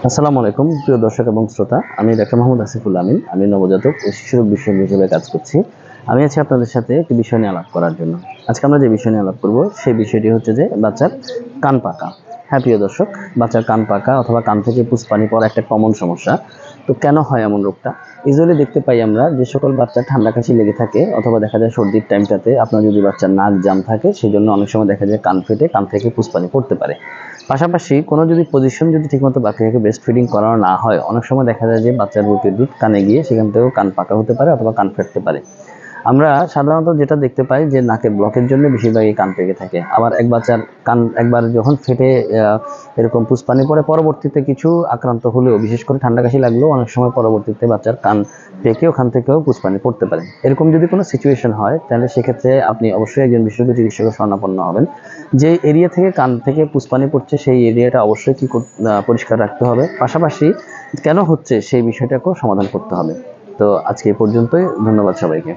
আসসালামু আলাইকুম প্রিয় দর্শক এবং শ্রোতা। আমি ডাক্তার মোহাম্মদ আসিফুল আমিন। আমি নবজাতক ও শিশুরোগ বিশেষজ্ঞ হিসেবে কাজ করছি। আমি আছি আপনাদের সাথে একটি বিষয় নিয়ে আলাপ করার জন্য। আজকে আমরা যে বিষয় নিয়ে আলাপ করব সেই বিষয়টি হচ্ছে যে বাচ্চার কান পাকা। হ্যাঁ প্রিয় দর্শক, বাচ্চার কান পাকা অথবা কান থেকে পুঁজপানি পড়া একটা কমন সমস্যা। তো কেন হয় এমন রোগটা? ইউজুয়ালি দেখতে পাই আমরা যে সকল বাচ্চার ঠান্ডা কাশি লেগে থাকে অথবা দেখা যায় সর্দির টাইমটাতে আপনার যদি বাচ্চার নাক জাম থাকে, সেজন্য অনেক সময় দেখা যায় কান ফেটে কান থেকে পুঁজপানি পড়তে পারে। পাশাপাশি কোনো যদি পজিশন যদি ঠিকমতো বাচ্চাকে ব্রেস্ট ফিডিং করানো না হয়, অনেক সময় দেখা যায় যে বাচ্চার বুকের দুধ কানে গিয়ে সেখান থেকেও কান পাকা হতে পারে অথবা কান ফেটতে পারে। আমরা সাধারণত যেটা দেখতে পাই যে নাকের ব্লকের জন্য বেশিরভাগই কান পেকে থাকে। আবার এক বাচ্চার কান একবার যখন ফেটে এরকম পুঁজপানি পড়ে, পরবর্তীতে কিছু আক্রান্ত হলেও, বিশেষ করে ঠান্ডা কাশি লাগলেও অনেক সময় পরবর্তীতে বাচ্চার কান পেকে ওখান থেকেও পুঁজপানি পড়তে পারে। এরকম যদি কোনো সিচুয়েশন হয়, তাহলে সেক্ষেত্রে আপনি অবশ্যই একজন বিশেষজ্ঞ চিকিৎসকের শরণাপন্ন হবেন। যে এরিয়া থেকে কান থেকে পুঁজপানি পড়ছে সেই এরিয়াটা অবশ্যই পরিষ্কার রাখতে হবে। পাশাপাশি কেন হচ্ছে সেই বিষয়টাকেও সমাধান করতে হবে। তো আজকে এই পর্যন্তই। ধন্যবাদ সবাইকে।